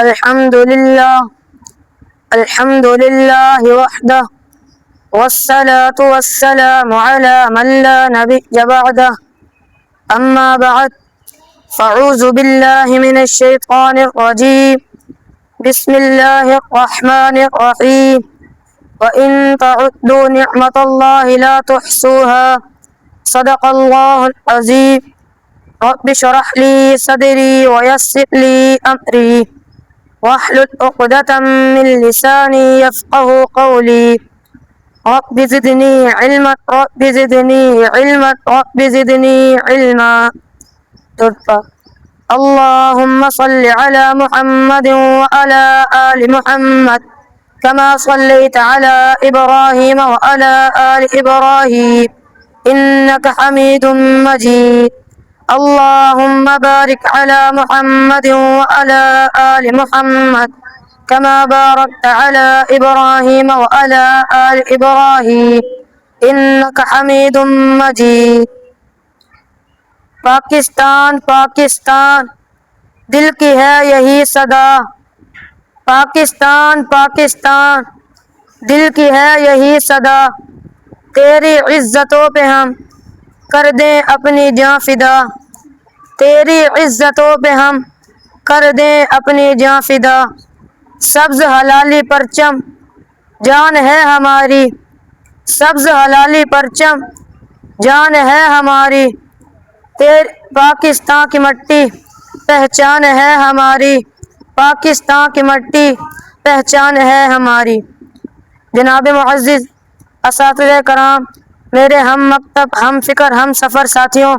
الحمد لله وحده والصلاة والسلام على من لا نبي بعده أما بعد فأعوذ بالله من الشيطان الرجيم بسم الله الرحمن الرحيم وإن تعدوا نعمة الله لا تحصوها صدق الله العظيم رب اشرح لي صدري ويسر لي أمري واحلل عقدة من لساني يفقه قولي رب زدني علما رب زدني علما رب زدني علما. اللهم صل على محمد وعلى آل محمد كما صليت على إبراهيم وعلى آل إبراهيم إنك حميد مجيد. اللهم بارك على محمد وعلى آل محمد كما باركت على إبراهيم وعلى آل إبراهيم إنك حميد مجيد. پاکستان پاکستان دل کی ہے یہی صدا، پاکستان پاکستان دل کی ہے یہی صدا، تیری عزتوں پہ ہم کر دیں اپنی جاں فدا، تیری عزتوں پہ ہم کر دیں اپنی جاں فدا. سبز ہلالی پرچم جان ہے ہماری، سبز ہلالی پرچم جان ہے ہماری، پاکستان کی مٹی پہچان ہے ہماری، پاکستان کی مٹی پہچان ہے ہماری. جناب معزز اساتذہ کرام، میرے ہم مکتب، ہم فکر، ہم سفر ساتھیوں،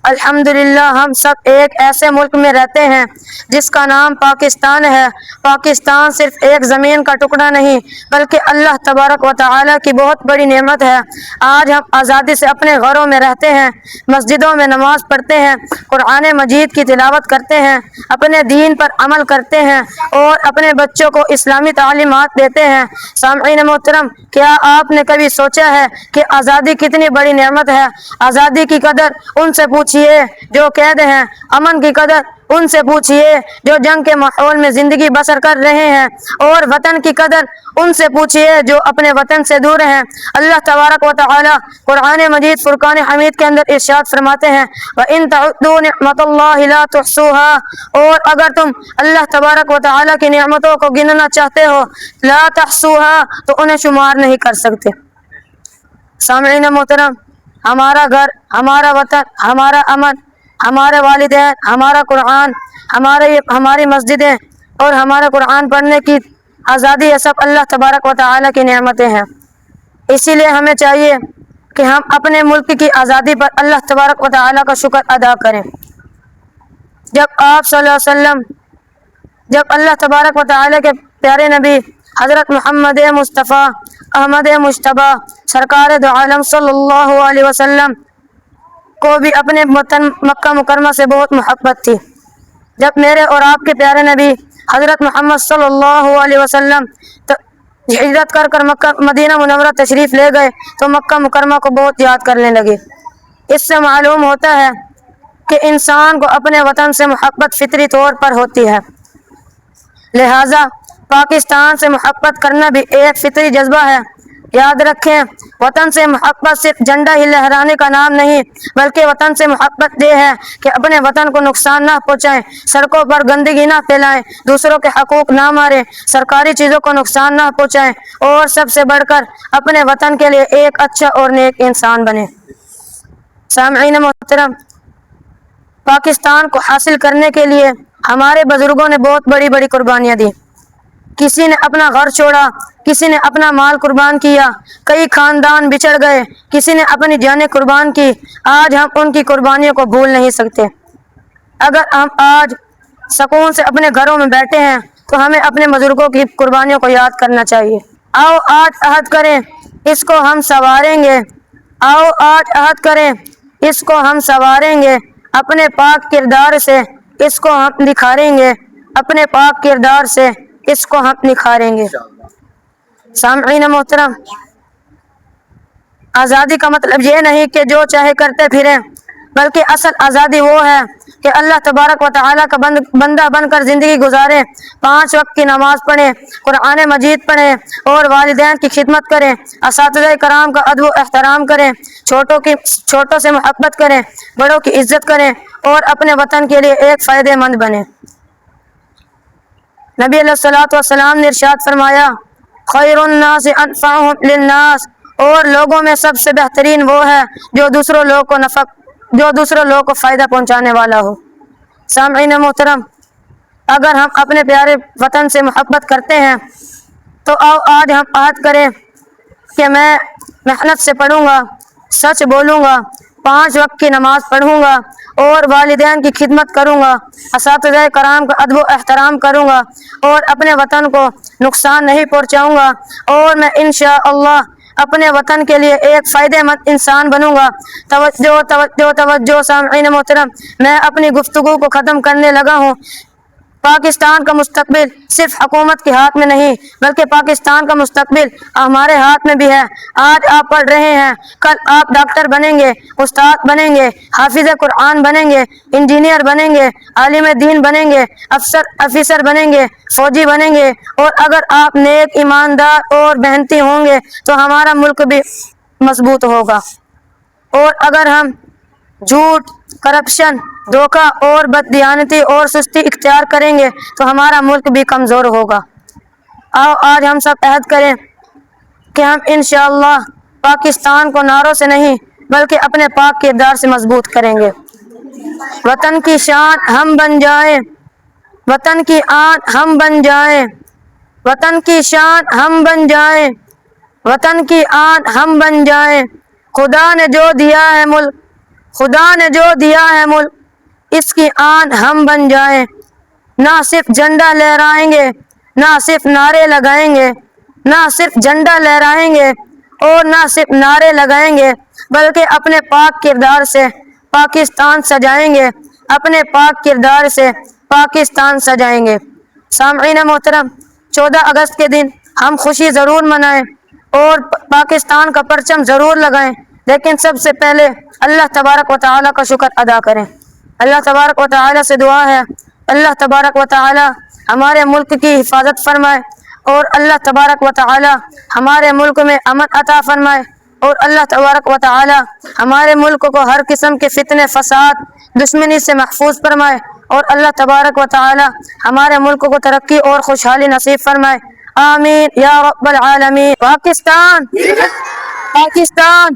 الحمدللہ ہم سب ایک ایسے ملک میں رہتے ہیں جس کا نام پاکستان ہے. پاکستان صرف ایک زمین کا ٹکڑا نہیں بلکہ اللہ تبارک و تعالی کی بہت بڑی نعمت ہے. آج ہم آزادی سے اپنے گھروں میں رہتے ہیں، مسجدوں میں نماز پڑھتے ہیں، قرآن مجید کی تلاوت کرتے ہیں، اپنے دین پر عمل کرتے ہیں اور اپنے بچوں کو اسلامی تعلیمات دیتے ہیں. سامعین محترم، کیا آپ نے کبھی سوچا ہے کہ آزادی کتنی بڑی نعمت ہے؟ آزادی کی قدر ان سے پوچھئے جو قید ہیں، امن کی قدر ان سے پوچھئے جو جنگ کے ماحول میں زندگی بسر کر رہے ہیں، اور وطن کی قدر ان سے پوچھئے جو اپنے وطن سے دور ہیں. اللہ تبارک و تعالی قرآن مجید فرقان حمید کے اندر ارشاد فرماتے ہیں وَإِن تَعُدُّوا نِعْمَةَ اللَّهِ لَا تُحْصُوهَا، اور اگر تم اللہ تبارک و تعالی کی نعمتوں کو گننا چاہتے ہو، لا تحصوها، تو انہیں شمار نہیں کر سکتے. سامعین محترم، ہمارا گھر، ہمارا وطن، ہمارا امن، ہمارے والدین، ہمارا قرآن، ہماری مسجدیں اور ہمارا قرآن پڑھنے کی آزادی، یہ سب اللہ تبارک و تعالی کی نعمتیں ہیں. اسی لیے ہمیں چاہیے کہ ہم اپنے ملک کی آزادی پر اللہ تبارک و تعالی کا شکر ادا کریں. جب آپ صلی اللہ علیہ وسلم، جب اللہ تبارک و تعالی کے پیارے نبی حضرت محمد مصطفیٰ احمد مجتبیٰ سرکار دو عالم صلی اللہ علیہ وسلم کو بھی اپنے وطن مکہ مکرمہ سے بہت محبت تھی، جب میرے اور آپ کے پیارے نبی حضرت محمد صلی اللہ علیہ وسلم ہجرت کر مکہ مدینہ منورہ تشریف لے گئے تو مکہ مکرمہ کو بہت یاد کرنے لگے. اس سے معلوم ہوتا ہے کہ انسان کو اپنے وطن سے محبت فطری طور پر ہوتی ہے، لہٰذا پاکستان سے محبت کرنا بھی ایک فطری جذبہ ہے. یاد رکھیں، وطن سے محبت صرف جھنڈا ہی لہرانے کا نام نہیں، بلکہ وطن سے محبت یہ ہے کہ اپنے وطن کو نقصان نہ پہنچائیں، سڑکوں پر گندگی نہ پھیلائیں، دوسروں کے حقوق نہ ماریں، سرکاری چیزوں کو نقصان نہ پہنچائیں، اور سب سے بڑھ کر اپنے وطن کے لیے ایک اچھا اور نیک انسان بنیں. سامعین محترم، پاکستان کو حاصل کرنے کے لیے ہمارے بزرگوں نے بہت بڑی بڑی قربانیاں دی. کسی نے اپنا گھر چھوڑا، کسی نے اپنا مال قربان کیا، کئی خاندان بچھڑ گئے، کسی نے اپنی جانیں قربان کی. آج ہم ان کی قربانیوں کو بھول نہیں سکتے. اگر ہم آج سکون سے اپنے گھروں میں بیٹھے ہیں تو ہمیں اپنے بزرگوں کی قربانیوں کو یاد کرنا چاہیے. آؤ آج عہد کریں، اس کو ہم سنواریں گے، آؤ آج عہد کریں، اس کو ہم سنواریں گے، اپنے پاک کردار سے اس کو ہم نکھاریں گے، اپنے پاک کردار سے اس کو ہم نکھاریں گے. سامعین محترم، آزادی کا مطلب یہ نہیں کہ جو چاہے کرتے پھریں، بلکہ اصل آزادی وہ ہے کہ اللہ تبارک و تعالیٰ کا بندہ بن کر زندگی گزارے، 5 وقت کی نماز پڑھیں، قرآن مجید پڑھیں اور والدین کی خدمت کریں، اساتذہ کرام کا ادب و احترام کریں، چھوٹوں سے محبت کریں، بڑوں کی عزت کریں اور اپنے وطن کے لیے ایک فائدہ مند بنیں۔ نبی علیہ الصلوۃ والسلام نے ارشاد فرمایا، خیر الناس انفعهم للناس، اور لوگوں میں سب سے بہترین وہ ہے جو دوسروں لوگوں کو فائدہ پہنچانے والا ہو۔ سامعین محترم، اگر ہم اپنے پیارے وطن سے محبت کرتے ہیں تو آج ہم عہد کریں کہ میں محنت سے پڑھوں گا، سچ بولوں گا، 5 وقت کی نماز پڑھوں گا اور والدین کی خدمت کروں گا، اساتذہ کرام کا ادب و احترام کروں گا اور اپنے وطن کو نقصان نہیں پہنچاؤں گا، اور میں انشاءاللہ اپنے وطن کے لیے ایک فائدہ مند انسان بنوں گا۔ توجہ توجہ توجہ سامعین محترم، میں اپنی گفتگو کو ختم کرنے لگا ہوں۔ پاکستان کا مستقبل صرف حکومت کے ہاتھ میں نہیں بلکہ پاکستان کا مستقبل ہمارے ہاتھ میں بھی ہے۔ آج آپ پڑھ رہے ہیں، کل آپ ڈاکٹر بنیں گے، استاد بنیں گے، حافظ قرآن بنیں گے، انجینئر بنیں گے، عالم دین بنیں گے، افسر بنیں گے، فوجی بنیں گے، اور اگر آپ نیک، ایماندار اور محنتی ہوں گے تو ہمارا ملک بھی مضبوط ہوگا، اور اگر ہم جھوٹ، کرپشن، دھوکہ اور بددیانتی اور سستی اختیار کریں گے تو ہمارا ملک بھی کمزور ہوگا۔ آؤ آج ہم سب عہد کریں کہ ہم انشاءاللہ پاکستان کو نعروں سے نہیں بلکہ اپنے پاک کردار سے مضبوط کریں گے۔ وطن کی شان ہم بن جائیں، وطن کی آن ہم بن جائیں، وطن کی شان ہم بن جائیں، وطن کی آن ہم بن جائیں۔ خدا نے جو دیا ہے ملک، خدا نے جو دیا ہے ملک، اس کی آن ہم بن جائیں۔ نہ صرف جھنڈا لہرائیں گے، نہ صرف نعرے لگائیں گے، نہ صرف جھنڈا لہرائیں گے اور نہ صرف نعرے لگائیں گے بلکہ اپنے پاک کردار سے پاکستان سجائیں گے، اپنے پاک کردار سے پاکستان سجائیں گے۔ سامعین محترم، 14 اگست کے دن ہم خوشی ضرور منائیں اور پاکستان کا پرچم ضرور لگائیں، لیکن سب سے پہلے اللہ تبارک و تعالیٰ کا شکر ادا کریں۔ اللہ تبارک و تعالیٰ سے دعا ہے، اللہ تبارک و تعالیٰ ہمارے ملک کی حفاظت فرمائے، اور اللہ تبارک و تعالیٰ ہمارے ملک میں امن عطا فرمائے، اور اللہ تبارک و تعالیٰ ہمارے ملک کو ہر قسم کے فتنے، فساد، دشمنی سے محفوظ فرمائے، اور اللہ تبارک و تعالیٰ ہمارے ملک کو ترقی اور خوشحالی نصیب فرمائے۔ آمین یا رب العالمین۔ پاکستان، پاکستان۔